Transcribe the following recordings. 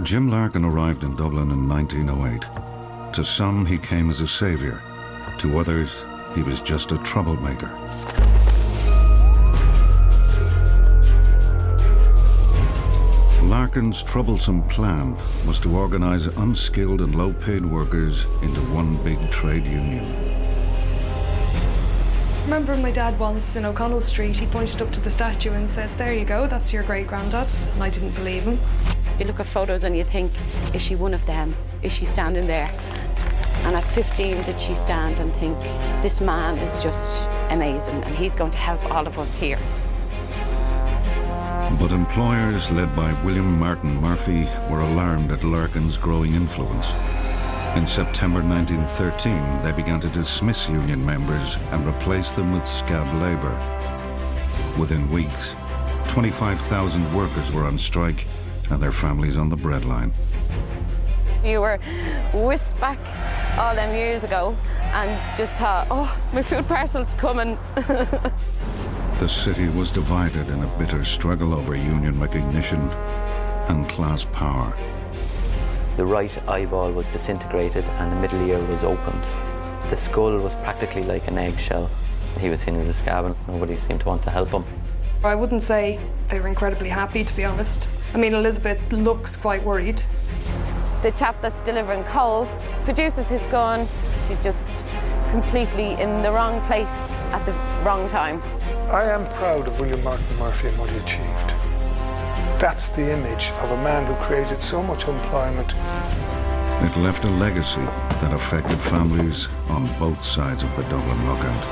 Jim Larkin arrived in Dublin in 1908. To some, he came as a saviour. To others, he was just a troublemaker. Larkin's troublesome plan was to organise unskilled and low-paid workers into one big trade union. I remember my dad once in O'Connell Street, he pointed up to the statue and said, "There you go, that's your great-granddad," and I didn't believe him. You look at photos and you think, is she one of them? Is she standing there? And at 15, did she stand and think, this man is just amazing and he's going to help all of us here. But employers led by William Martin Murphy were alarmed at Larkin's growing influence. In September 1913, they began to dismiss union members and replace them with scab labour. Within weeks, 25,000 workers were on strike and their families on the breadline. You were whisked back all them years ago and just thought, oh, my food parcel's coming. The city was divided in a bitter struggle over union recognition and class power. The right eyeball was disintegrated and the middle ear was opened. The skull was practically like an eggshell. He was seen as a scab and nobody seemed to want to help him. I wouldn't say they were incredibly happy, to be honest. I mean, Elizabeth looks quite worried. The chap that's delivering coal produces his gun. She's just completely in the wrong place at the wrong time. I am proud of William Martin Murphy and what he achieved. That's the image of a man who created so much employment. It left a legacy that affected families on both sides of the Dublin Lockout.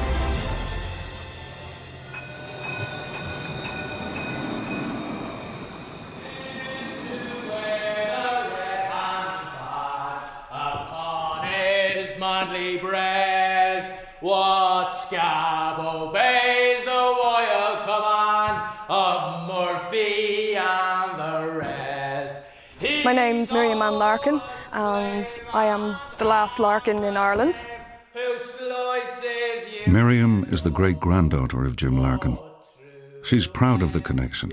Manly breast, what scab obeys the royal command of Murphy and the rest? My name's Miriam Larkin, and I am the last Larkin in Ireland. Miriam is the great-granddaughter of Jim Larkin. She's proud of the connection,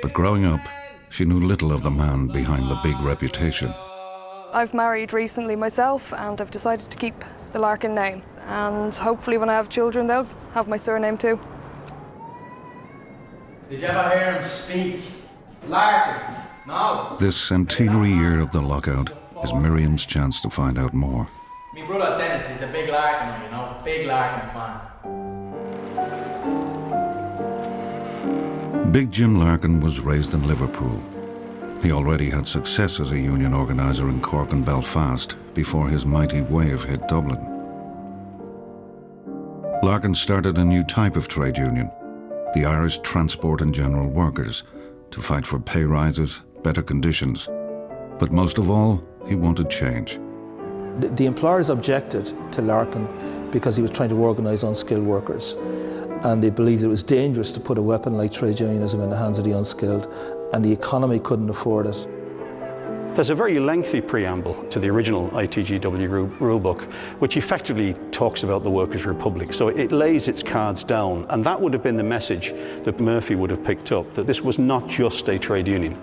but growing up, she knew little of the man behind the big reputation. I've married recently myself and I've decided to keep the Larkin name, and hopefully when I have children they'll have my surname too. Did you ever hear him speak? Larkin? No. This centenary year of the lockout is Miriam's chance to find out more. My brother Dennis is a big Larkin, you know, big Larkin fan. Big Jim Larkin was raised in Liverpool. He already had success as a union organiser in Cork and Belfast before his mighty wave hit Dublin. Larkin started a new type of trade union, the Irish Transport and General Workers, to fight for pay rises, better conditions. But most of all, he wanted change. The employers objected to Larkin because he was trying to organise unskilled workers, and they believed it was dangerous to put a weapon like trade unionism in the hands of the unskilled, and the economy couldn't afford it. There's a very lengthy preamble to the original ITGW rulebook, which effectively talks about the Workers' Republic. So it lays its cards down, and that would have been the message that Murphy would have picked up, that this was not just a trade union.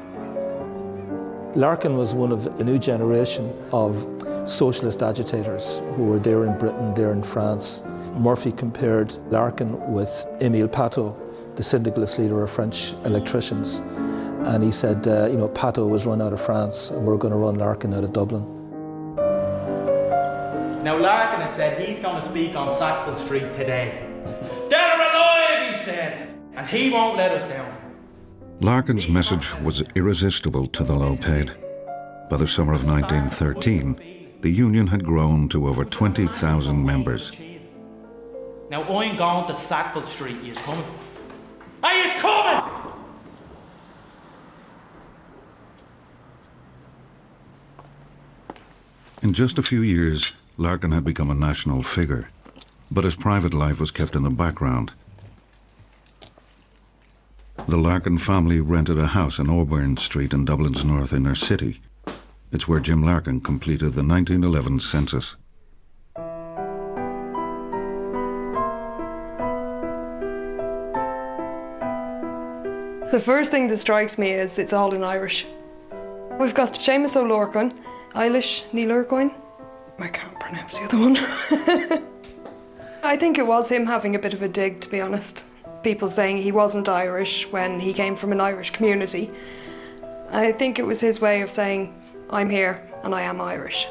Larkin was one of a new generation of socialist agitators who were there in Britain, there in France. Murphy compared Larkin with Émile Pateau, the syndicalist leader of French electricians. And he said, you know, Pateau was run out of France and we're going to run Larkin out of Dublin. Now Larkin has said he's going to speak on Sackville Street today. Dead or alive, he said, and he won't let us down. Larkin's message was irresistible to the low-paid. By the summer of 1913, the union had grown to over 20,000 members. Now I'm going to Sackville Street. He is coming. He is coming! In just a few years, Larkin had become a national figure, but his private life was kept in the background. The Larkin family rented a house in Auburn Street in Dublin's north inner city. It's where Jim Larkin completed the 1911 census. The first thing that strikes me is it's all in Irish. We've got Seamus O'Larkin, Eilish Ní Lurcoin. I can't pronounce the other one. I think it was him having a bit of a dig, to be honest. People saying he wasn't Irish when he came from an Irish community. I think it was his way of saying, I'm here and I am Irish.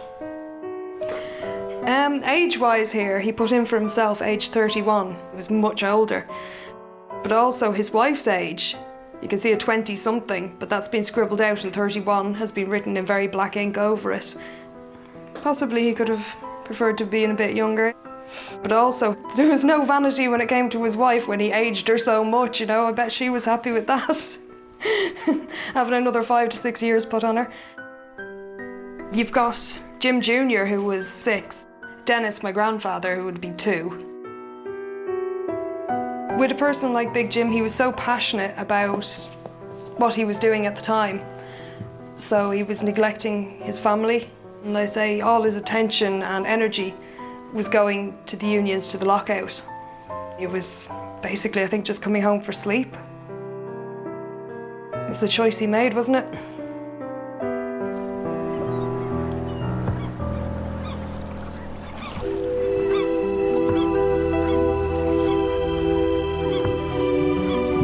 Age-wise here, he put in for himself age 31. He was much older. But also his wife's age. You can see a 20-something, but that's been scribbled out, and 31 has been written in very black ink over it. Possibly he could have preferred to be a bit younger. But also, there was no vanity when it came to his wife when he aged her so much, you know. I bet she was happy with that. Having another 5 to 6 years put on her. You've got Jim Jr., who was 6. Dennis, my grandfather, who would be 2. With a person like Big Jim, he was so passionate about what he was doing at the time. So he was neglecting his family. And I say all his attention and energy was going to the unions, to the lockout. It was basically, I think, just coming home for sleep. It was the choice he made, wasn't it?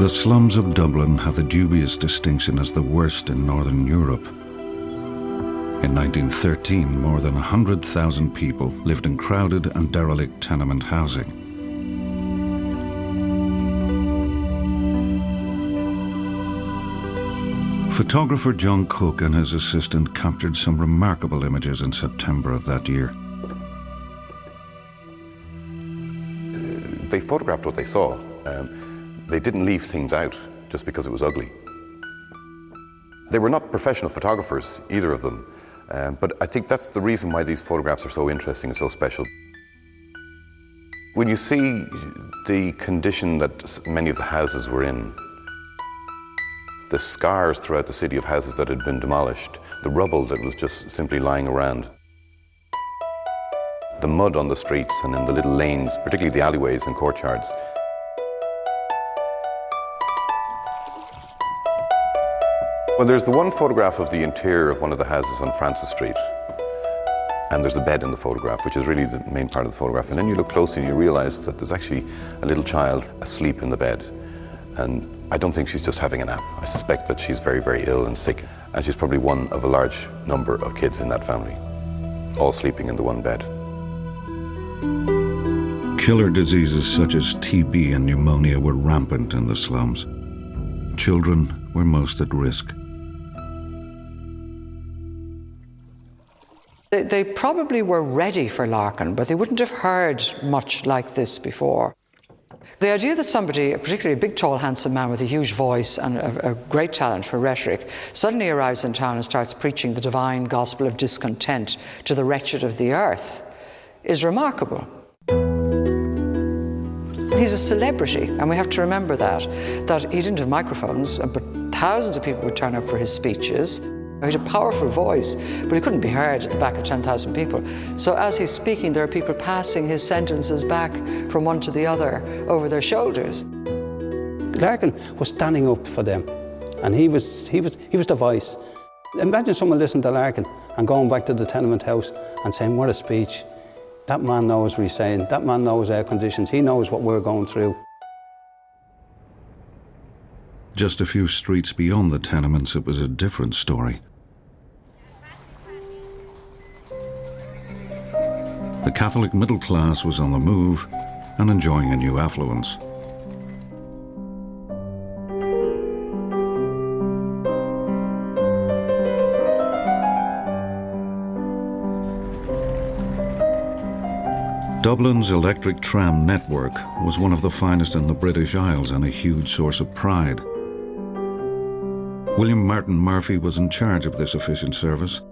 The slums of Dublin have the dubious distinction as the worst in Northern Europe. In 1913, more than 100,000 people lived in crowded and derelict tenement housing. Photographer John Cook and his assistant captured some remarkable images in September of that year. They photographed what they saw. They didn't leave things out just because it was ugly. They were not professional photographers, either of them, but I think that's the reason why these photographs are so interesting and so special. When you see the condition that many of the houses were in, the scars throughout the city of houses that had been demolished, the rubble that was just simply lying around, the mud on the streets and in the little lanes, particularly the alleyways and courtyards. Well, there's the one photograph of the interior of one of the houses on Francis Street, and there's the bed in the photograph, which is really the main part of the photograph. And then you look closely and you realize that there's actually a little child asleep in the bed. And I don't think she's just having a nap. I suspect that she's very, very ill and sick, and she's probably one of a large number of kids in that family, all sleeping in the one bed. Killer diseases such as TB and pneumonia were rampant in the slums. Children were most at risk. They probably were ready for Larkin, but they wouldn't have heard much like this before. The idea that somebody, particularly a big, tall, handsome man with a huge voice and a great talent for rhetoric, suddenly arrives in town and starts preaching the divine gospel of discontent to the wretched of the earth is remarkable. He's a celebrity, and we have to remember that he didn't have microphones, but thousands of people would turn up for his speeches. He had a powerful voice, but he couldn't be heard at the back of 10,000 people. So as he's speaking, there are people passing his sentences back from one to the other over their shoulders. Larkin was standing up for them, and he was the voice. Imagine someone listening to Larkin and going back to the tenement house and saying, what a speech. That man knows what he's saying. That man knows our conditions. He knows what we're going through. Just a few streets beyond the tenements, it was a different story. The Catholic middle class was on the move and enjoying a new affluence. Dublin's electric tram network was one of the finest in the British Isles and a huge source of pride. William Martin Murphy was in charge of this efficient service.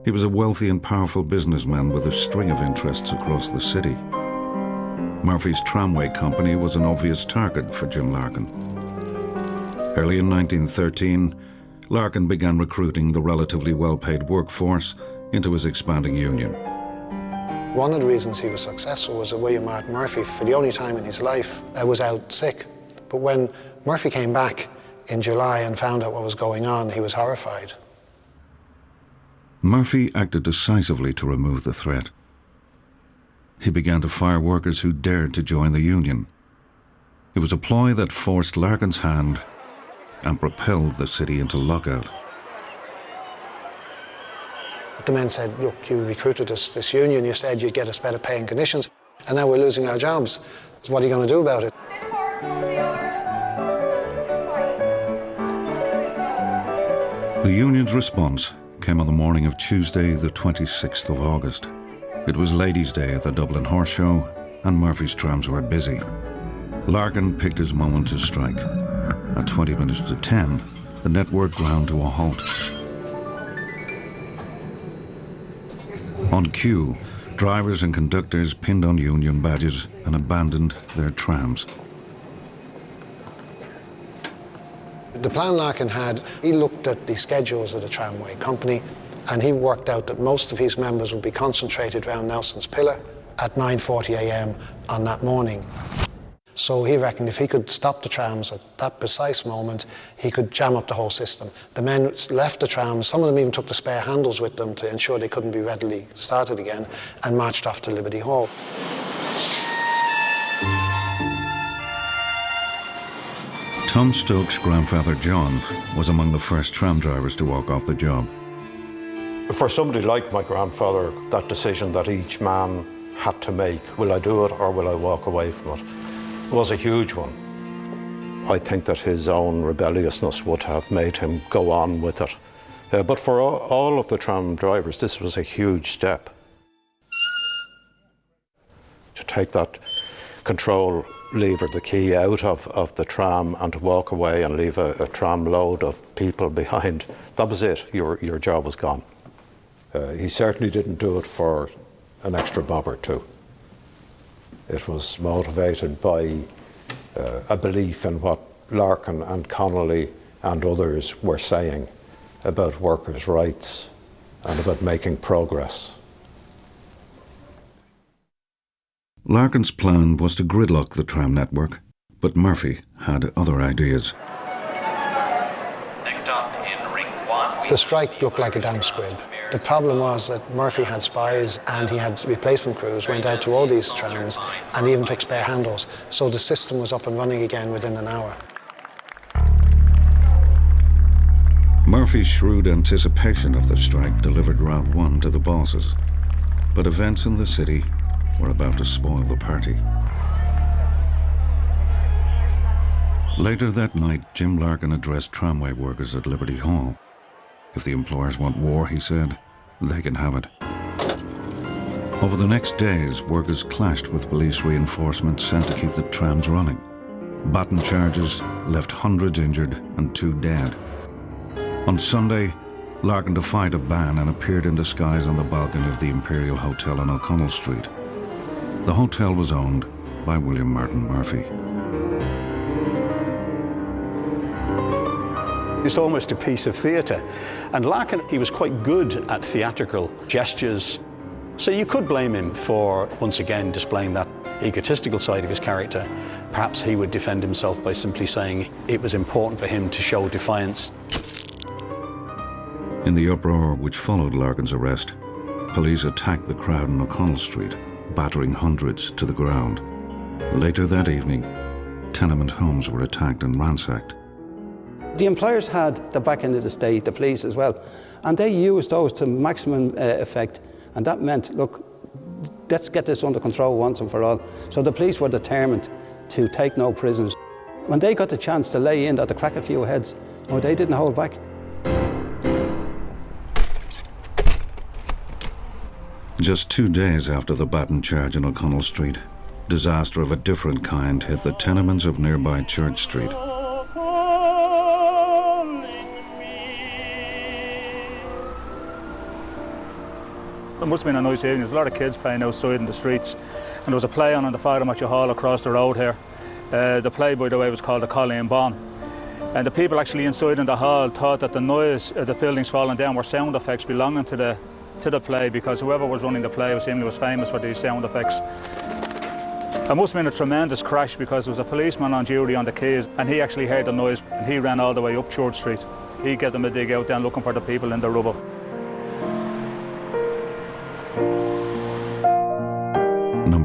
He was a wealthy and powerful businessman with a string of interests across the city. Murphy's tramway company was an obvious target for Jim Larkin. Early in 1913, Larkin began recruiting the relatively well-paid workforce into his expanding union. One of the reasons he was successful was that William Martin Murphy, for the only time in his life, was out sick. But when Murphy came back in July and found out what was going on, he was horrified. Murphy acted decisively to remove the threat. He began to fire workers who dared to join the union. It was a ploy that forced Larkin's hand and propelled the city into lockout. The men said, look, you recruited this union, you said you'd get us better paying conditions, and now we're losing our jobs. So what are you going to do about it? The union's response came on the morning of Tuesday, the 26th of August. It was Ladies' Day at the Dublin Horse Show, and Murphy's trams were busy. Larkin picked his moment to strike. At 20 minutes to 10, the network ground to a halt. On cue, drivers and conductors pinned on union badges and abandoned their trams. The plan Larkin had, he looked at the schedules of the tramway company, and he worked out that most of his members would be concentrated around Nelson's Pillar at 9:40 a.m. on that morning. So he reckoned if he could stop the trams at that precise moment, he could jam up the whole system. The men left the trams, some of them even took the spare handles with them to ensure they couldn't be readily started again, and marched off to Liberty Hall. Tom Stokes' grandfather John was among the first tram drivers to walk off the job. For somebody like my grandfather, that decision that each man had to make, will I do it or will I walk away from it, was a huge one. I think that his own rebelliousness would have made him go on with it. But for all of the tram drivers, this was a huge step. To take that control lever, the key, out of the tram and to walk away and leave a tram load of people behind, that was it. Your job was gone. He certainly didn't do it for an extra bob or two. It was motivated by a belief in what Larkin and Connolly and others were saying about workers' rights and about making progress. Larkin's plan was to gridlock the tram network, but Murphy had other ideas. Next up in ring one, the strike looked like a damn squib. The problem was that Murphy had spies and he had replacement crews, went out to all these trams and even took spare handles. So the system was up and running again within an hour. Murphy's shrewd anticipation of the strike delivered round one to the bosses. But events in the city were about to spoil the party. Later that night, Jim Larkin addressed tramway workers at Liberty Hall. If the employers want war, he said, they can have it. Over the next days, workers clashed with police reinforcements sent to keep the trams running. Baton charges left hundreds injured and 2 dead. On Sunday, Larkin defied a ban and appeared in disguise on the balcony of the Imperial Hotel on O'Connell Street. The hotel was owned by William Martin Murphy. It's almost a piece of theatre. And Larkin, he was quite good at theatrical gestures. So you could blame him for, once again, displaying that egotistical side of his character. Perhaps he would defend himself by simply saying it was important for him to show defiance. In the uproar which followed Larkin's arrest, police attacked the crowd on O'Connell Street, battering hundreds to the ground. Later that evening, tenement homes were attacked and ransacked. The employers had the back end of the state, the police as well, and they used those to maximum effect, and that meant, look, let's get this under control once and for all. So the police were determined to take no prisoners. When they got the chance to lay in or to crack a few heads, oh, they didn't hold back. Just 2 days after the baton charge in O'Connell Street, disaster of a different kind hit the tenements of nearby Church Street. It must have been a nice evening. There's a lot of kids playing outside in the streets, and there was a play on the Fathermatcher Hall across the road here. The play, by the way, was called The Colleen Bomb. And the people actually inside in the hall thought that the noise of the buildings falling down were sound effects belonging to the play, because whoever was running the play was famous for these sound effects. It must have been a tremendous crash, because there was a policeman on duty on the quays, and he actually heard the noise, and he ran all the way up Church Street. He got them a dig out then looking for the people in the rubble.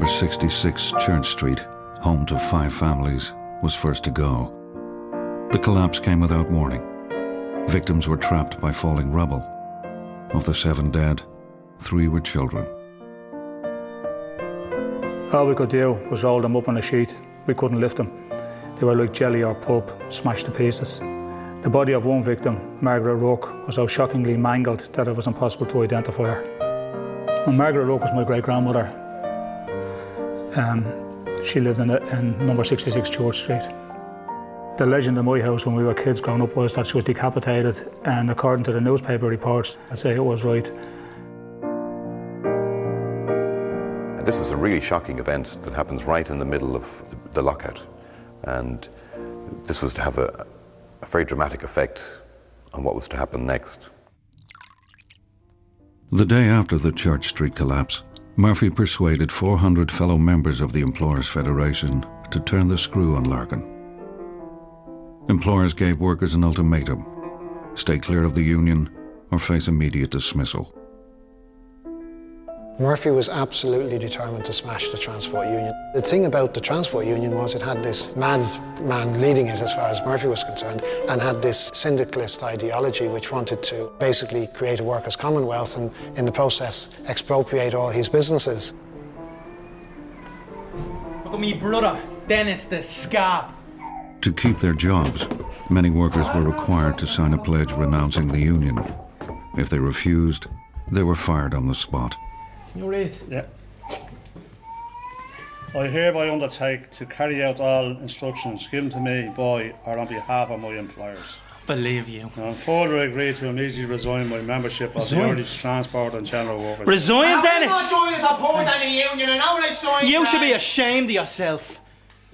number 66 Church Street, home to 5 families, was first to go. The collapse came without warning. Victims were trapped by falling rubble. Of the 7 dead, 3 were children. All we could do was roll them up on a sheet. We couldn't lift them. They were like jelly or pulp, smashed to pieces. The body of one victim, Margaret Rook, was so shockingly mangled that it was impossible to identify her. And Margaret Rook was my great-grandmother. She lived in number 66 Church Street. The legend in my house when we were kids growing up was that she was decapitated, and according to the newspaper reports, I'd say it was right. This was a really shocking event that happens right in the middle of the lockout, and this was to have a very dramatic effect on what was to happen next. The day after the Church Street collapse, Murphy persuaded 400 fellow members of the Employers' Federation to turn the screw on Larkin. Employers gave workers an ultimatum: stay clear of the union or face immediate dismissal. Murphy was absolutely determined to smash the transport union. The thing about the transport union was it had this mad man leading it, as far as Murphy was concerned, and had this syndicalist ideology which wanted to basically create a workers' commonwealth and in the process expropriate all his businesses. Look at me brother, Dennis the scab. To keep their jobs, many workers were required to sign a pledge renouncing the union. If they refused, they were fired on the spot. You read? Yeah. I hereby undertake to carry out all instructions given to me by or on behalf of my employers. Believe you. I further agree to immediately resign my membership of the Irish Transport and General Workers. Resign, Dennis! I'm not joining support any union, and I want to join. You should be ashamed of yourself.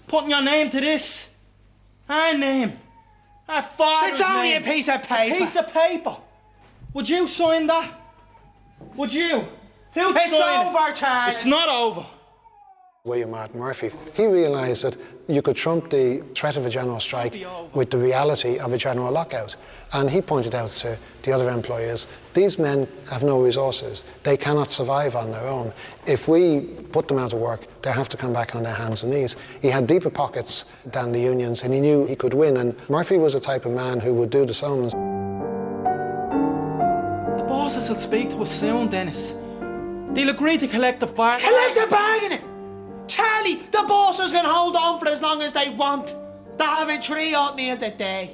Putting your name to this. Our name. Our father's It's only name. a piece of paper. A piece of paper. Would you sign that? Would you? Who'd It's sign over, it? Charlie. It's not over. William Martin Murphy, he realised that you could trump the threat of a general strike with the reality of a general lockout. And he pointed out to the other employers, these men have no resources. They cannot survive on their own. If we put them out of work, they have to come back on their hands and knees. He had deeper pockets than the unions, and he knew he could win. And Murphy was the type of man who would do the sums. The bosses will speak to us soon, Dennis. They'll agree to collective bargaining. Collective bargaining! Charlie, the bosses can hold on for as long as they want. They're having 3 hot meals a day.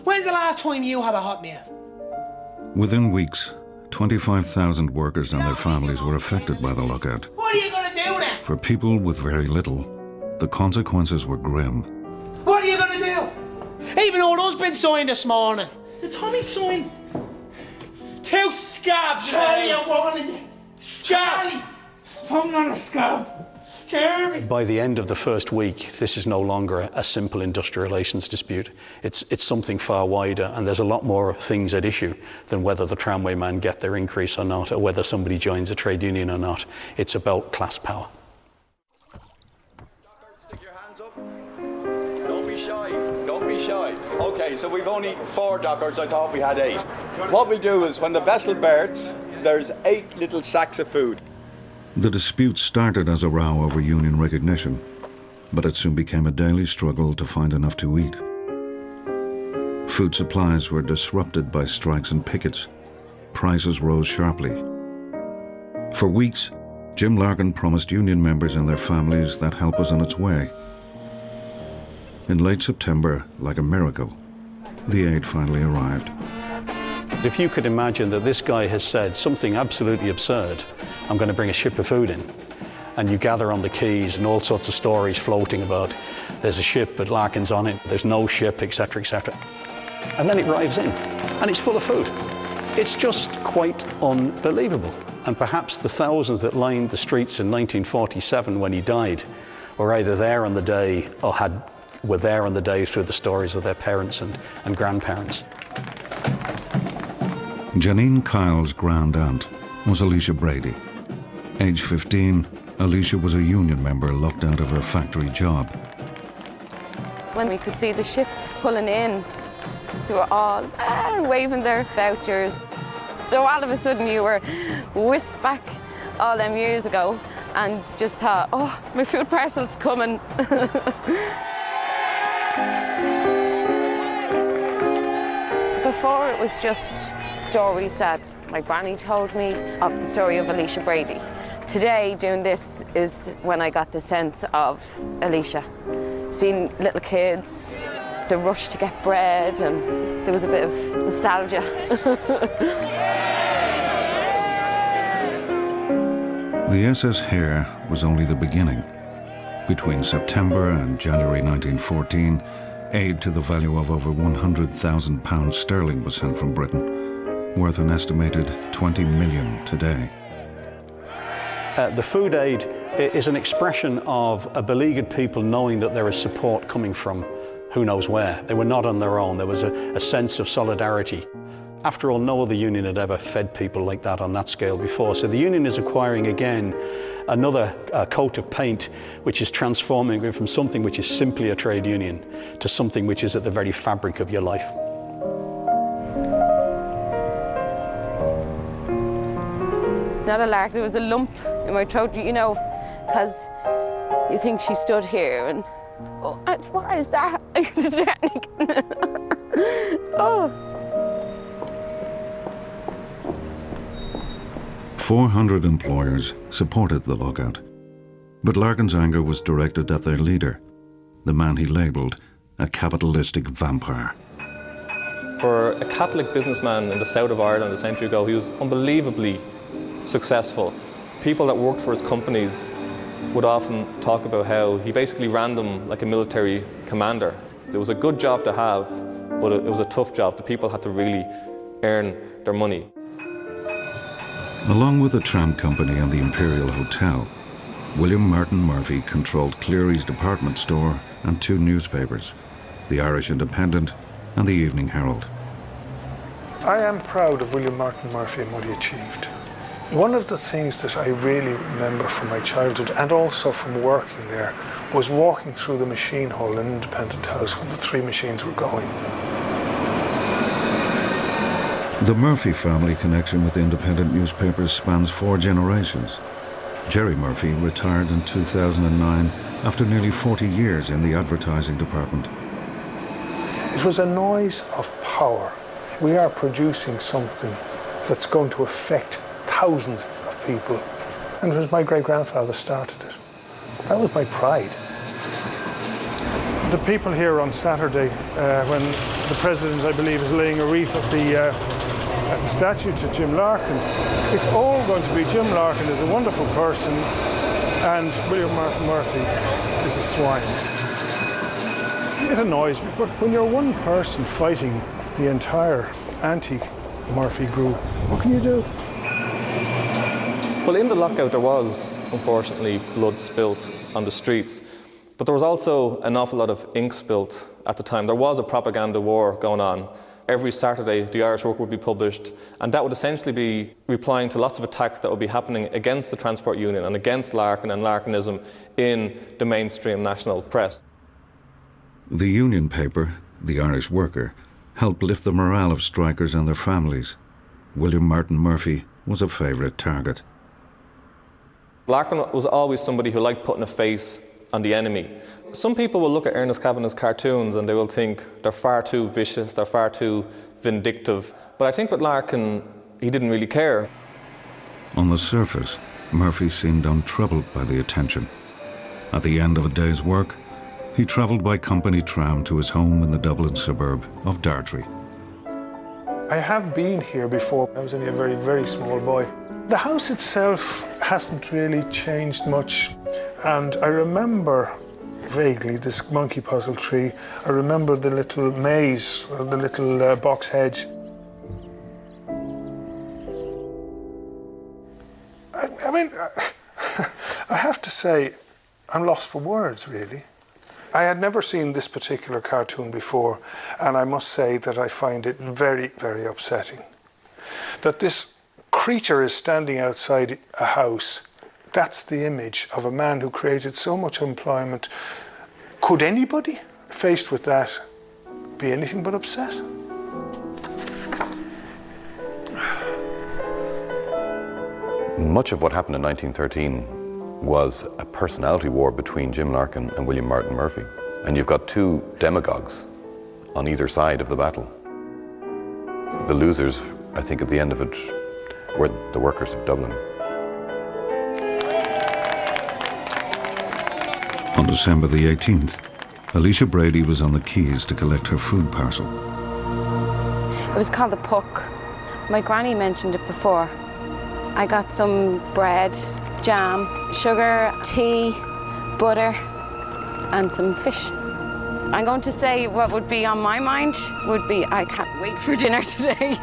When's the last time you had a hot meal? Within weeks, 25,000 workers and their families were affected by the lockout. What are you going to do then? For people with very little, the consequences were grim. What are you going to do? Even old husband signed this morning. The Tommy signed. 2 scabs. Charlie, I'm warning you. Charlie, I'm not a scab. Jeremy. By the end of the first week, this is no longer a simple industrial relations dispute. It's something far wider, and there's a lot more things at issue than whether the tramway men get their increase or not, or whether somebody joins a trade union or not. It's about class power. Stick your hands up. Don't be shy. Don't be shy. Okay, so we've only 4 dockers. I thought we had 8. What we do is when the vessel berths, there's 8 little sacks of food. The dispute started as a row over union recognition, but it soon became a daily struggle to find enough to eat. Food supplies were disrupted by strikes and pickets. Prices rose sharply. For weeks, Jim Larkin promised union members and their families that help was on its way. In late September, like a miracle, the aid finally arrived. If you could imagine that this guy has said something absolutely absurd, I'm going to bring a ship of food in, and you gather on the quays and all sorts of stories floating about there's a ship but Larkin's on it, there's no ship, etc., etc. And then it arrives in, and it's full of food. It's just quite unbelievable. And perhaps the thousands that lined the streets in 1947 when he died were either there on the day or were there on the day through the stories of their parents and grandparents. Janine Kyle's grand aunt was Alicia Brady. Age 15, Alicia was a union member locked out of her factory job. When we could see the ship pulling in, they were all waving their vouchers. So all of a sudden you were whisked back all them years ago, and just thought, oh, my food parcel's coming. Before, it was just stories that my granny told me of the story of Alicia Brady. Today, doing this is when I got the sense of Alicia. Seeing little kids, the rush to get bread, and there was a bit of nostalgia. The SS Hare was only the beginning. Between September and January 1914, aid to the value of over £100,000 sterling was sent from Britain, worth an estimated 20 million today. The food aid is an expression of a beleaguered people knowing that there is support coming from who knows where. They were not on their own. There was a sense of solidarity. After all, no other union had ever fed people like that on that scale before. So the union is acquiring again another coat of paint, which is transforming it from something which is simply a trade union to something which is at the very fabric of your life. It's not a lark, there was a lump in my throat, you know, because you think she stood here and, oh, what is that? Oh. 400 employers supported the lockout, but Larkin's anger was directed at their leader, the man he labelled a capitalistic vampire. For a Catholic businessman in the south of Ireland a century ago, he was unbelievably successful. People that worked for his companies would often talk about how he basically ran them like a military commander. It was a good job to have, but it was a tough job. The people had to really earn their money. Along with the tram company and the Imperial Hotel, William Martin Murphy controlled Cleary's department store and 2 newspapers, the Irish Independent and the Evening Herald. I am proud of William Martin Murphy and what he achieved. One of the things that I really remember from my childhood and also from working there was walking through the machine hall in Independent House when the 3 machines were going. The Murphy family connection with independent newspapers spans 4 generations. Jerry Murphy retired in 2009 after nearly 40 years in the advertising department. It was a noise of power. We are producing something that's going to affect thousands of people. And it was my great-grandfather started it. That was my pride. The people here on Saturday, when the President, I believe, is laying a wreath at the statue to Jim Larkin, it's all going to be Jim Larkin is a wonderful person and William Martin Murphy is a swine. It annoys me, but when you're one person fighting the entire anti-Murphy group, what can you do? Well, in the lockout there was, unfortunately, blood spilt on the streets, but there was also an awful lot of ink spilt at the time. There was a propaganda war going on. Every Saturday, the Irish Worker would be published, and that would essentially be replying to lots of attacks that would be happening against the Transport Union and against Larkin and Larkinism in the mainstream national press. The union paper, the Irish Worker, helped lift the morale of strikers and their families. William Martin Murphy was a favourite target. Larkin was always somebody who liked putting a face on the enemy. Some people will look at Ernest Kavanagh's cartoons and they will think they're far too vicious, they're far too vindictive. But I think with Larkin, he didn't really care. On the surface, Murphy seemed untroubled by the attention. At the end of a day's work, he travelled by company tram to his home in the Dublin suburb of Dartry. I have been here before. I was only a very, very small boy. The house itself hasn't really changed much. And I remember vaguely this monkey puzzle tree. I remember the little maze, the little box hedge. I mean, I have to say, I'm lost for words, really. I had never seen this particular cartoon before, and I must say that I find it very, very upsetting. That this creature is standing outside a house. That's the image of a man who created so much employment. Could anybody, faced with that, be anything but upset? Much of what happened in 1913 was a personality war between Jim Larkin and William Martin Murphy. And you've got two demagogues on either side of the battle. The losers, I think, at the end of it, were the workers of Dublin. On December the 18th, Alicia Brady was on the quays to collect her food parcel. It was called the Puck. My granny mentioned it before. I got some bread, jam, sugar, tea, butter, and some fish. I'm going to say what would be on my mind would be, I can't wait for dinner today.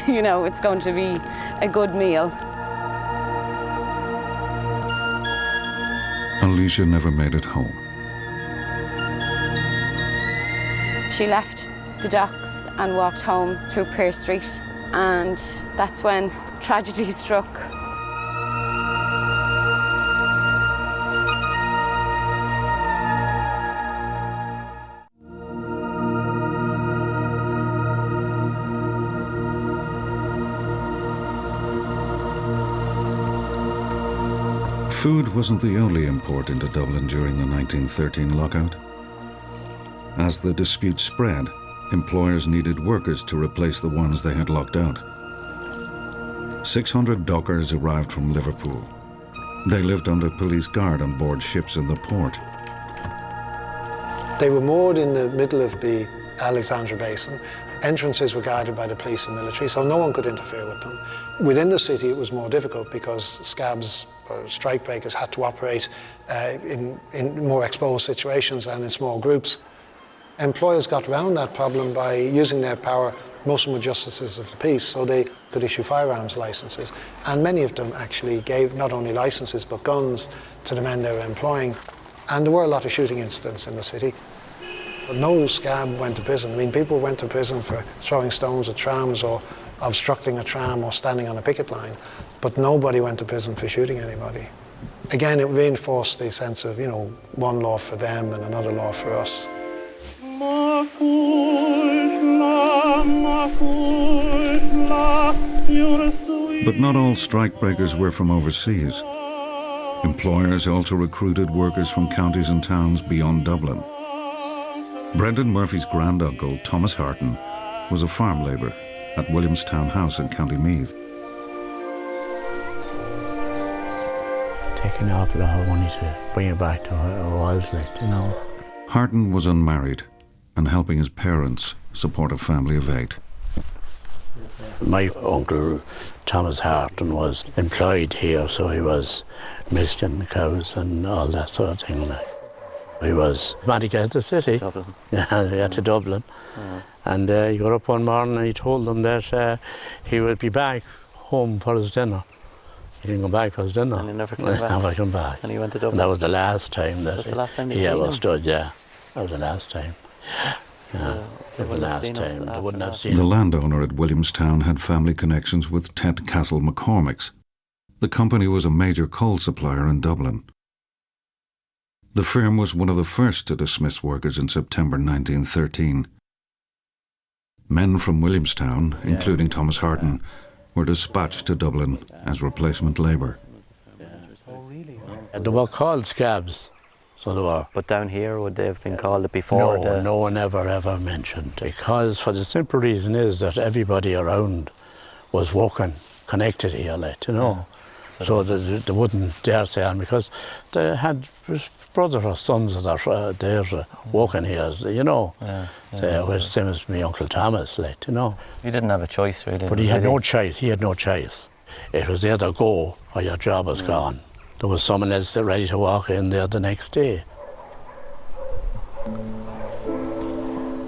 You know, it's going to be a good meal. Alicia never made it home. She left the docks and walked home through Pearse Street, and that's when tragedy struck. Food wasn't the only import into Dublin during the 1913 lockout. As the dispute spread, employers needed workers to replace the ones they had locked out. 600 dockers arrived from Liverpool. They lived under police guard on board ships in the port. They were moored in the middle of the Alexandra Basin. Entrances were guarded by the police and military, so no one could interfere with them. Within the city, it was more difficult because scabs or strikebreakers had to operate in more exposed situations and in small groups. Employers got around that problem by using their power. Most of them were justices of the peace, so they could issue firearms licenses. And many of them actually gave not only licenses but guns to the men they were employing. And there were a lot of shooting incidents in the city. But no scab went to prison. I mean, people went to prison for throwing stones at trams or obstructing a tram or standing on a picket line, but nobody went to prison for shooting anybody. Again, it reinforced the sense of, you know, one law for them and another law for us. But not all strikebreakers were from overseas. Employers also recruited workers from counties and towns beyond Dublin. Brendan Murphy's granduncle, Thomas Harton, was a farm labourer at Williamstown House in County Meath. Taking off a lot of money to bring it back to where it was, like, you know. Harton was unmarried and helping his parents support a family of 8. My uncle, Thomas Harton, was employed here, so he was milking the cows and all that sort of thing. Like. He was back at the city, yeah, to Dublin. And he got up one morning and he told them that he would be back home for his dinner. He didn't come back for his dinner. And he never came back? Never came back. And he went to Dublin? And that was the last time that the last time he ever stood, yeah. That was the last time. So yeah, they wouldn't have seen us they wouldn't have seen The landowner at Williamstown had family connections with Ted Castle McCormick's. The company was a major coal supplier in Dublin. The firm was one of the first to dismiss workers in September 1913. Men from Williamstown, including Thomas Harton, were dispatched to Dublin as replacement labour. They were called scabs, so they were. But down here, would they have been called it before? No, no one ever mentioned. Because for the simple reason is that everybody around was working, connected here, like, you know. So they wouldn't dare say on because they had brothers or sons of theirs working here, you know. It was the same as my Uncle Thomas, like, you know. He didn't have a choice, really. But he had no choice. He had no choice. It was either go or your job was gone. There was someone else ready to walk in there the next day.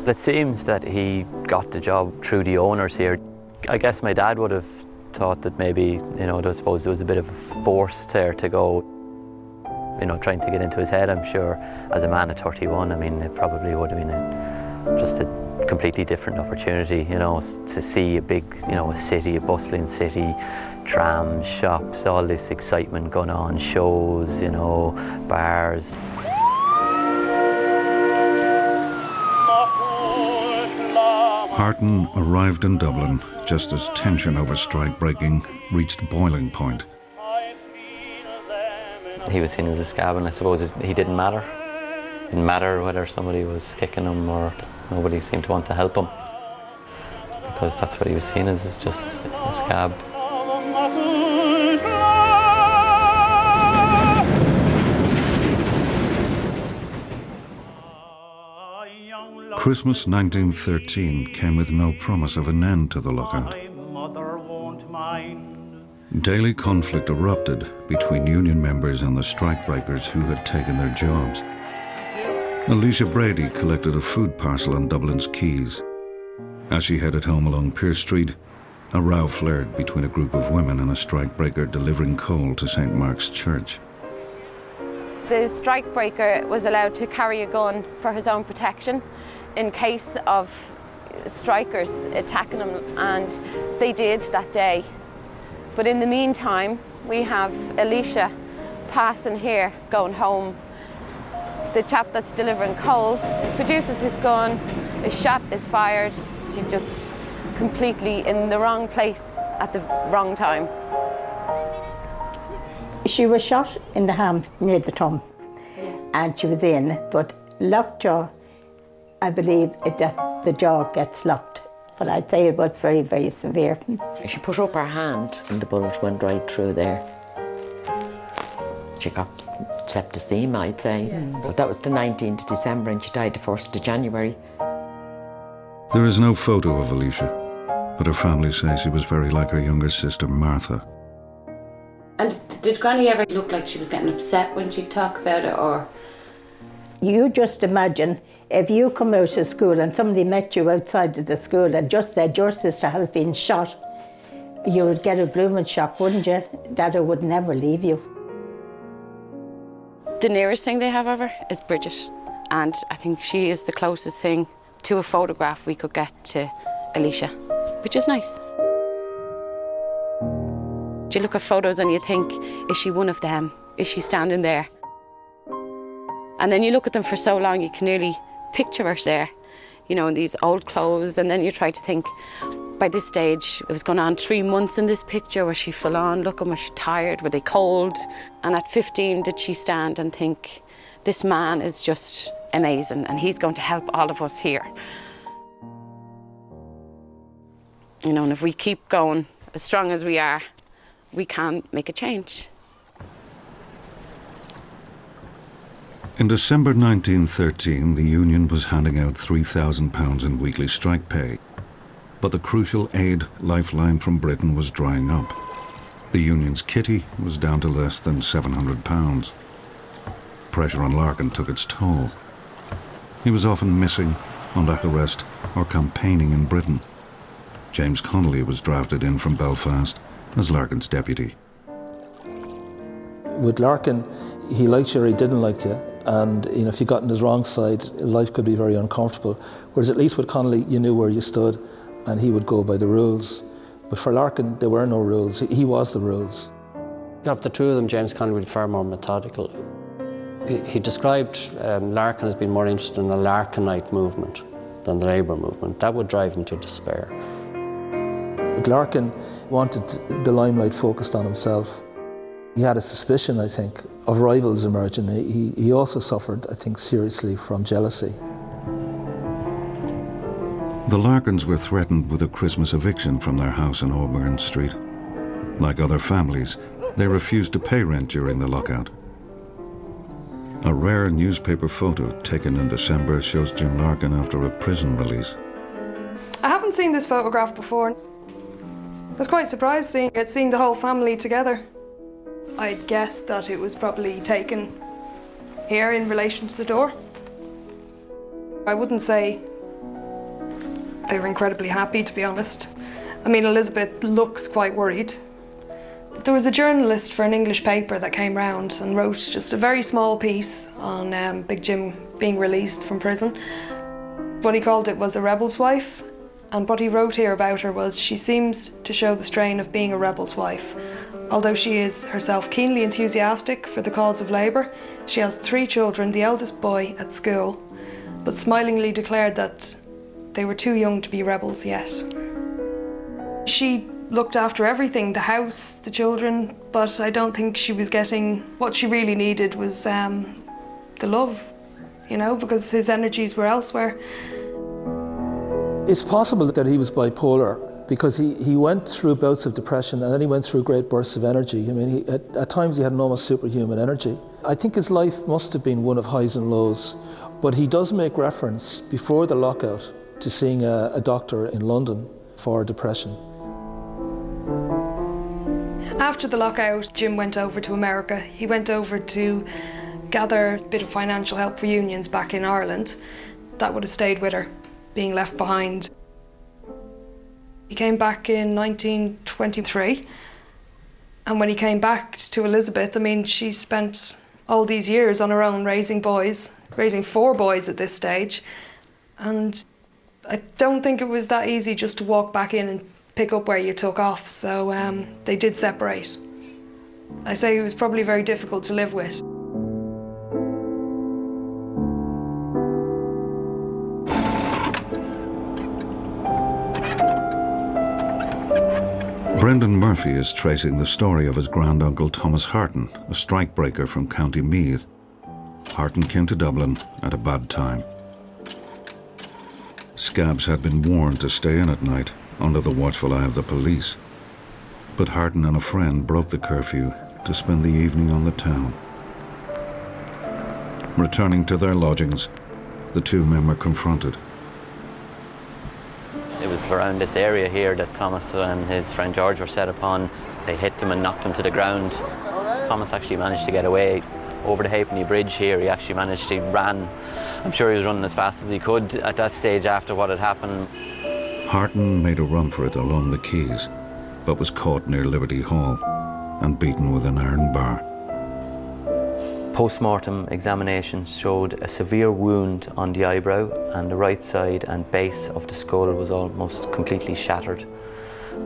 It seems that he got the job through the owners here. I guess my dad would have thought that maybe, you know, I suppose there was a bit of force there to go, you know, trying to get into his head, I'm sure. As a man at 31, I mean, it probably would have been just a completely different opportunity, you know, to see a big, you know, a city, a bustling city, trams, shops, all this excitement going on, shows, you know, bars. Harton arrived in Dublin just as tension over strike breaking reached boiling point. He was seen as a scab, and I suppose he didn't matter. It didn't matter whether somebody was kicking him or nobody seemed to want to help him, because that's what he was seen as, is just a scab. Christmas 1913 came with no promise of an end to the lockout. Daily conflict erupted between union members and the strikebreakers who had taken their jobs. Alicia Brady collected a food parcel on Dublin's quays. As she headed home along Pearse Street, a row flared between a group of women and a strikebreaker delivering coal to St. Mark's Church. The strikebreaker was allowed to carry a gun for his own protection in case of strikers attacking him, and they did that day. But in the meantime, we have Alicia passing here, going home. The chap that's delivering coal produces his gun, a shot is fired. She's just completely in the wrong place at the wrong time. She was shot in the ham near the tram, and she was in, but lockjaw, I believe that the jaw gets locked. But I'd say it was very, very severe. She put up her hand and the bullet went right through there. She got septicemia, I'd say. Yeah. So that was the 19th of December and she died the 1st of January. There is no photo of Alicia, but her family says she was very like her younger sister, Martha. And did Granny ever look like she was getting upset when she'd talk about it, or? You just imagine if you come out of school and somebody met you outside of the school and just said your sister has been shot, you would get a blooming shock, wouldn't you? That it would never leave you. The nearest thing they have ever is Bridget, and I think she is the closest thing to a photograph we could get to Alicia, which is nice. You look at photos and you think, is she one of them? Is she standing there? And then you look at them for so long, you can nearly picture her there, you know, in these old clothes. And then you try to think, by this stage, it was going on 3 months in this picture. Was she full on looking? Was she tired? Were they cold? And at 15, did she stand and think, this man is just amazing and he's going to help all of us here? You know, and if we keep going as strong as we are, we can make a change. In December 1913, the union was handing out £3,000 in weekly strike pay, but the crucial aid lifeline from Britain was drying up. The union's kitty was down to less than £700. Pressure on Larkin took its toll. He was often missing, under arrest, or campaigning in Britain. James Connolly was drafted in from Belfast as Larkin's deputy. With Larkin, he liked you or he didn't like you, and you know, if you got on his wrong side, life could be very uncomfortable. Whereas at least with Connolly, you knew where you stood, and he would go by the rules. But for Larkin, there were no rules. He was the rules. Of the two of them, James Connolly was far more methodical. He described Larkin as being more interested in the Larkinite movement than the Labour movement. That would drive him to despair. But Larkin wanted the limelight focused on himself. He had a suspicion, I think, of rivals emerging. He also suffered, I think, seriously from jealousy. The Larkins were threatened with a Christmas eviction from their house in Auburn Street. Like other families, they refused to pay rent during the lockout. A rare newspaper photo taken in December shows Jim Larkin after a prison release. I haven't seen this photograph before. I was quite surprised seeing the whole family together. I'd guess that it was probably taken here in relation to the door. I wouldn't say they were incredibly happy, to be honest. I mean, Elizabeth looks quite worried. There was a journalist for an English paper that came round and wrote just a very small piece on Big Jim being released from prison. What he called it was a rebel's wife, and what he wrote here about her was she seems to show the strain of being a rebel's wife. Although she is herself keenly enthusiastic for the cause of Labour, she has 3 children, the eldest boy at school, but smilingly declared that they were too young to be rebels yet. She looked after everything, the house, the children, but I don't think she was getting what she really needed was the love, you know, because his energies were elsewhere. It's possible that he was bipolar because he went through bouts of depression and then he went through great bursts of energy. I mean, at times he had an almost superhuman energy. I think his life must have been one of highs and lows, but he does make reference before the lockout to seeing a doctor in London for depression. After the lockout, Jim went over to America. He went over to gather a bit of financial help for unions back in Ireland. That would have stayed with her, being left behind. He came back in 1923, and when he came back to Elizabeth, I mean, she spent all these years on her own raising boys, raising 4 boys at this stage, and I don't think it was that easy just to walk back in and pick up where you took off, so they did separate. I say it was probably very difficult to live with. Brendan Murphy is tracing the story of his granduncle Thomas Harton, a strikebreaker from County Meath. Harton came to Dublin at a bad time. Scabs had been warned to stay in at night under the watchful eye of the police, but Harton and a friend broke the curfew to spend the evening on the town. Returning to their lodgings, the 2 men were confronted. It was around this area here that Thomas and his friend George were set upon. They hit him and knocked him to the ground. Thomas actually managed to get away over the Halfpenny Bridge here. He actually managed to ran. I'm sure he was running as fast as he could at that stage after what had happened. Harton made a run for it along the quays, but was caught near Liberty Hall and beaten with an iron bar. Post-mortem examinations showed a severe wound on the eyebrow, and the right side and base of the skull was almost completely shattered.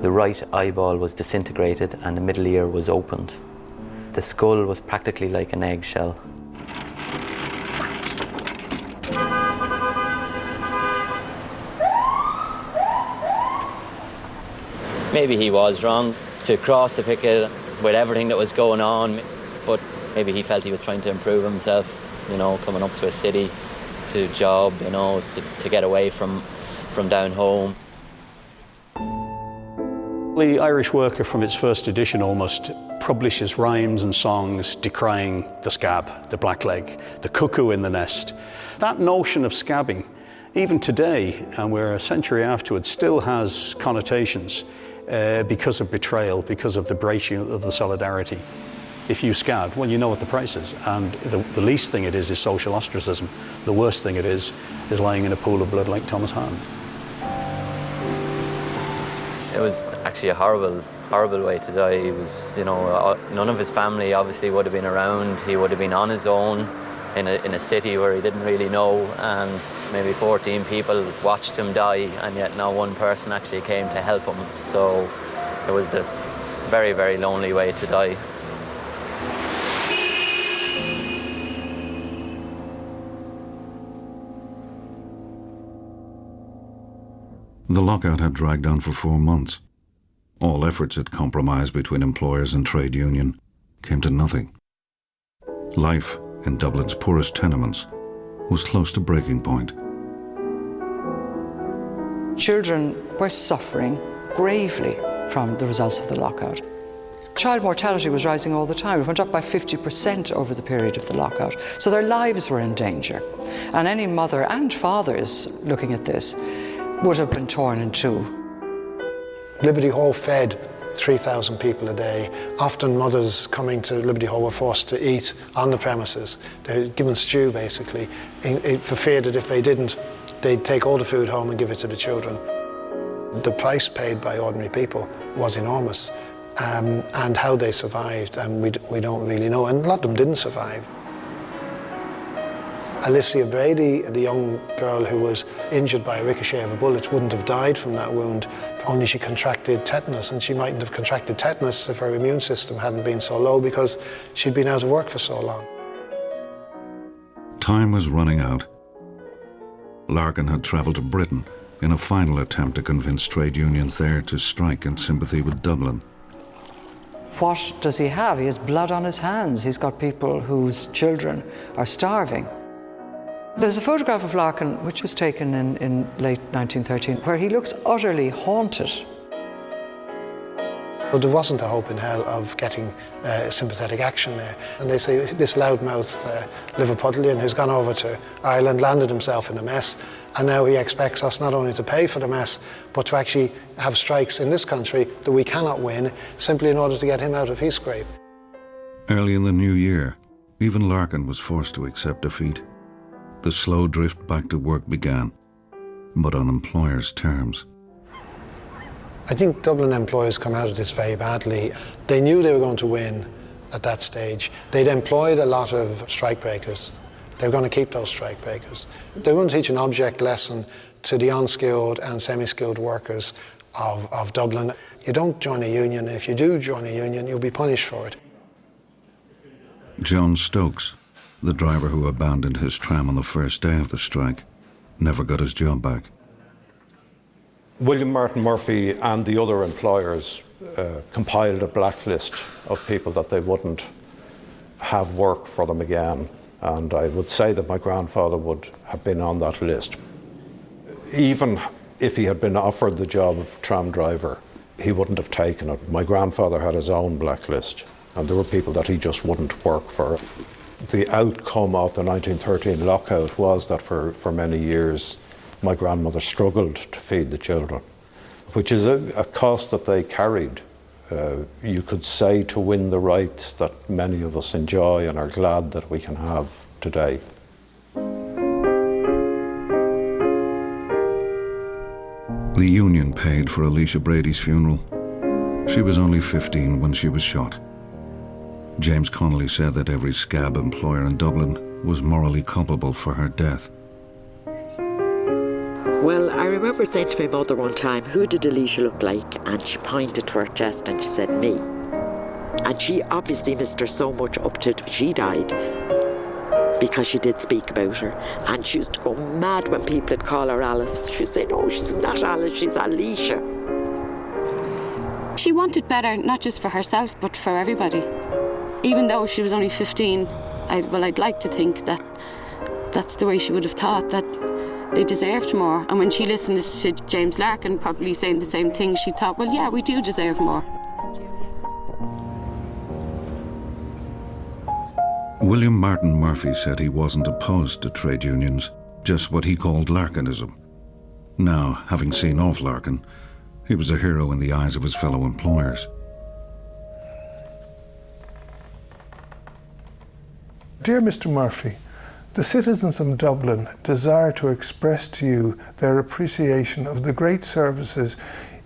The right eyeball was disintegrated and the middle ear was opened. The skull was practically like an eggshell. Maybe he was wrong to cross the picket with everything that was going on, but maybe he felt he was trying to improve himself, you know, coming up to a city, to a job, you know, to get away from down home. The Irish Worker, from its first edition almost, publishes rhymes and songs decrying the scab, the blackleg, the cuckoo in the nest. That notion of scabbing, even today, and we're a century afterwards, still has connotations because of betrayal, because of the breaching of the solidarity. If you scab, well, you know what the price is, and the least thing it is social ostracism. The worst thing it is lying in a pool of blood like Thomas Harton. It was actually a horrible way to die. He was, you know, none of his family obviously would have been around. He would have been on his own in a city where he didn't really know, and maybe 14 people watched him die, and yet not one person actually came to help him. So it was a very, very lonely way to die. The lockout had dragged on for 4 months. All efforts at compromise between employers and trade union came to nothing. Life in Dublin's poorest tenements was close to breaking point. Children were suffering gravely from the results of the lockout. Child mortality was rising all the time. It went up by 50% over the period of the lockout. So their lives were in danger. And any mother and fathers looking at this would have been torn in two. Liberty Hall fed 3,000 people a day. Often mothers coming to Liberty Hall were forced to eat on the premises. They were given stew, basically, for fear that if they didn't, they'd take all the food home and give it to the children. The price paid by ordinary people was enormous, and how they survived, and we don't really know, and a lot of them didn't survive. Alicia Brady, the young girl who was injured by a ricochet of a bullet, wouldn't have died from that wound, only she contracted tetanus, and she mightn't have contracted tetanus if her immune system hadn't been so low because she'd been out of work for so long. Time was running out. Larkin had travelled to Britain in a final attempt to convince trade unions there to strike in sympathy with Dublin. What does he have? He has blood on his hands. He's got people whose children are starving. There's a photograph of Larkin which was taken in late 1913 where he looks utterly haunted. But there wasn't a hope in hell of getting sympathetic action there. And they say this loudmouth Liverpudlian who's gone over to Ireland, landed himself in a mess, and now he expects us not only to pay for the mess, but to actually have strikes in this country that we cannot win, simply in order to get him out of his scrape. Early in the new year, even Larkin was forced to accept defeat. The slow drift back to work began, but on employers' terms. I think Dublin employers come out of this very badly. They knew they were going to win at that stage. They'd employed a lot of strikebreakers. They were going to keep those strikebreakers. They were going to teach an object lesson to the unskilled and semi-skilled workers of Dublin. You don't join a union, and if you do join a union, you'll be punished for it. John Stokes, the driver who abandoned his tram on the first day of the strike, never got his job back. William Martin Murphy and the other employers compiled a blacklist of people that they wouldn't have work for them again, and I would say that my grandfather would have been on that list. Even if he had been offered the job of tram driver, he wouldn't have taken it. My grandfather had his own blacklist, and there were people that he just wouldn't work for. The outcome of the 1913 lockout was that for many years my grandmother struggled to feed the children, which is a cost that they carried. You could say, to win the rights that many of us enjoy and are glad that we can have today. The union paid for Alicia Brady's funeral. She was only 15 when she was shot. James Connolly said that every scab employer in Dublin was morally culpable for her death. Well, I remember saying to my mother one time, who did Alicia look like? And she pointed to her chest and she said, me. And she obviously missed her so much up to she died, because she did speak about her. And she used to go mad when people would call her Alice. She'd say, no, she's not Alice, she's Alicia. She wanted better, not just for herself, but for everybody. Even though she was only 15, I'd like to think that that's the way she would have thought, that they deserved more. And when she listened to James Larkin probably saying the same thing, she thought, well, yeah, we do deserve more. William Martin Murphy said he wasn't opposed to trade unions, just what he called Larkinism. Now, having seen off Larkin, he was a hero in the eyes of his fellow employers. Dear Mr. Murphy, the citizens of Dublin desire to express to you their appreciation of the great services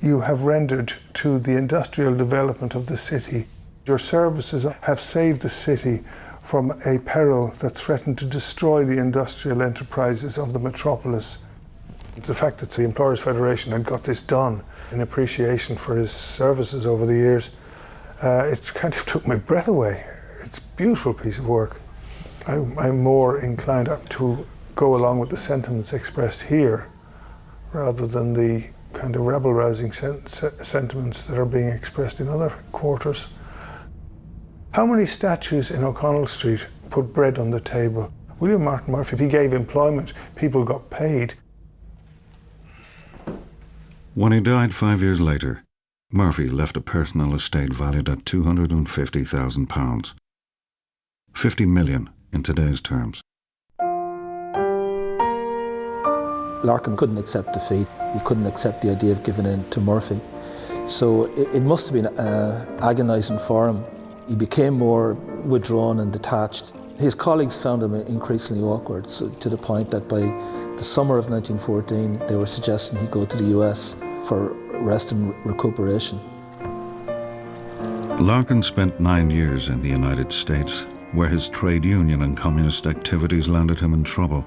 you have rendered to the industrial development of the city. Your services have saved the city from a peril that threatened to destroy the industrial enterprises of the metropolis. The fact that the Employers' Federation had got this done in appreciation for his services over the years, it kind of took my breath away. It's a beautiful piece of work. I'm more inclined to go along with the sentiments expressed here rather than the kind of rebel-rousing sentiments that are being expressed in other quarters. How many statues in O'Connell Street put bread on the table? William Martin Murphy, if he gave employment, people got paid. When he died 5 years later, Murphy left a personal estate valued at £250,000. 50 million in today's terms. Larkin couldn't accept defeat. He couldn't accept the idea of giving in to Murphy. So it must have been agonising for him. He became more withdrawn and detached. His colleagues found him increasingly awkward, so to the point that by the summer of 1914 they were suggesting he go to the US for rest and recuperation. Larkin spent 9 years in the United States, where his trade union and communist activities landed him in trouble.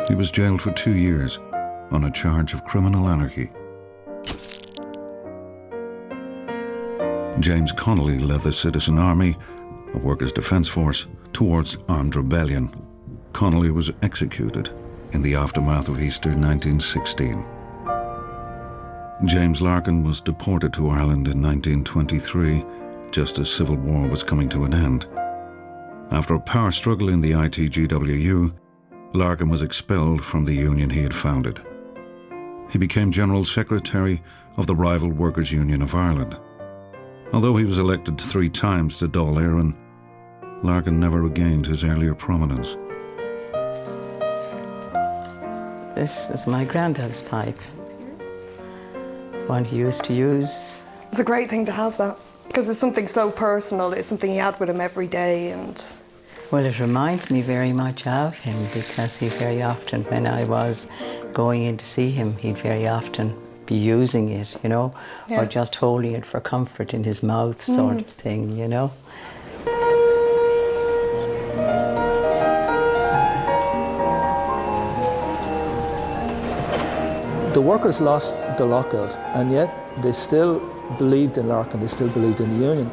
He was jailed for 2 years on a charge of criminal anarchy. James Connolly led the Citizen Army, a workers' defence force, towards armed rebellion. Connolly was executed in the aftermath of Easter 1916. James Larkin was deported to Ireland in 1923, just as civil war was coming to an end. After a power struggle in the ITGWU, Larkin was expelled from the union he had founded. He became General Secretary of the rival Workers' Union of Ireland. Although he was elected 3 times to Dáil Éireann, Larkin never regained his earlier prominence. This is my granddad's pipe. One he used to use. It's a great thing to have that, because it's something so personal. It's something he had with him every day. And well, it reminds me very much of him, because he very often, when I was going in to see him, he'd very often be using it, you know, or just holding it for comfort in his mouth, sort of thing, you know. The workers lost the lockout, and yet they still believed in Larkin, they still believed in the union.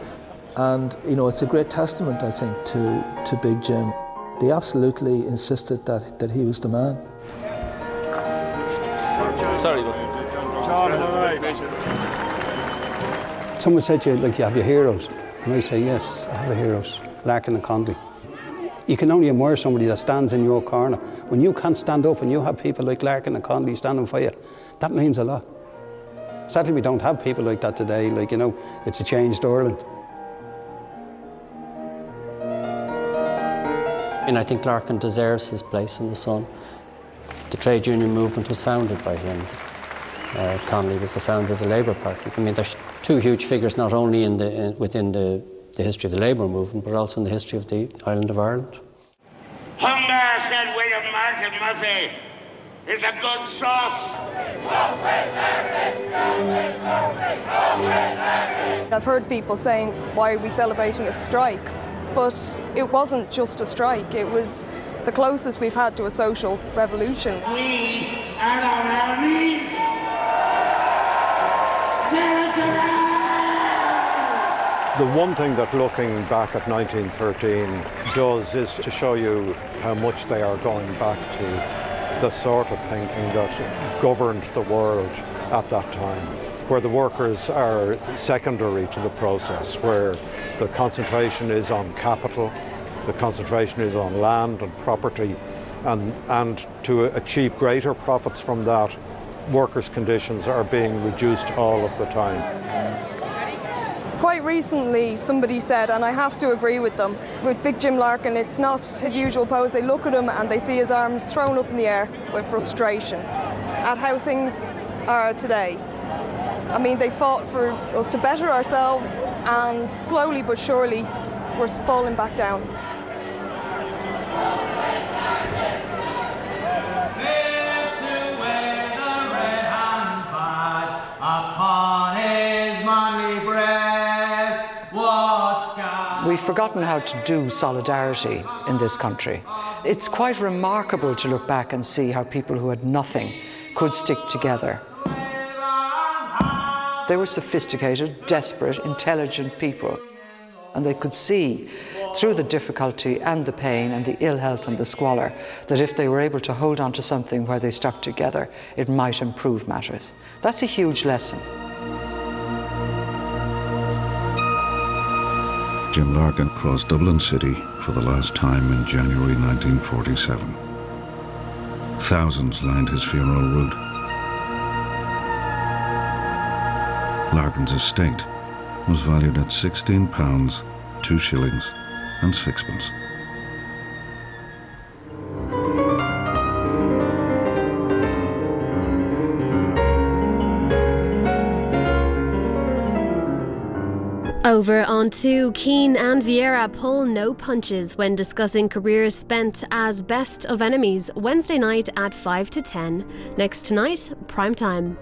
And, you know, it's a great testament, I think, to Big Jim. They absolutely insisted that he was the man. Sorry, but someone said to you, like, you have your heroes. And I say, yes, I have a heroes, Larkin and Conley. You can only admire somebody that stands in your corner. When you can't stand up and you have people like Larkin and Conley standing for you, that means a lot. Sadly, we don't have people like that today. Like, you know, it's a changed Ireland. And I think Larkin deserves his place in the sun. The trade union movement was founded by him. Conley was the founder of the Labour Party. I mean, there's 2 huge figures not only within the history of the Labour movement, but also in the history of the island of Ireland. Hunger, said William Martin Murphy, is a good sauce. I've heard people saying, why are we celebrating a strike? But it wasn't just a strike, it was the closest we've had to a social revolution. We are on our knees. The one thing that looking back at 1913 does is to show you how much they are going back to the sort of thinking that governed the world at that time, where the workers are secondary to the process, where the concentration is on capital, the concentration is on land and property, and to achieve greater profits from that, workers' conditions are being reduced all of the time. Quite recently, somebody said, and I have to agree with them, with Big Jim Larkin, it's not his usual pose. They look at him and they see his arms thrown up in the air with frustration at how things are today. I mean, they fought for us to better ourselves, and slowly but surely, we're falling back down. We've forgotten how to do solidarity in this country. It's quite remarkable to look back and see how people who had nothing could stick together. They were sophisticated, desperate, intelligent people, and they could see through the difficulty and the pain and the ill health and the squalor that if they were able to hold on to something where they stuck together, it might improve matters. That's a huge lesson. Jim Larkin crossed Dublin City for the last time in January 1947. Thousands lined his funeral route. Larkin's estate was valued at £16, 2 shillings and 6pence. Over onto Keane and Vieira pull no punches when discussing careers spent as best of enemies Wednesday night at 5 to 10. Next tonight, prime time.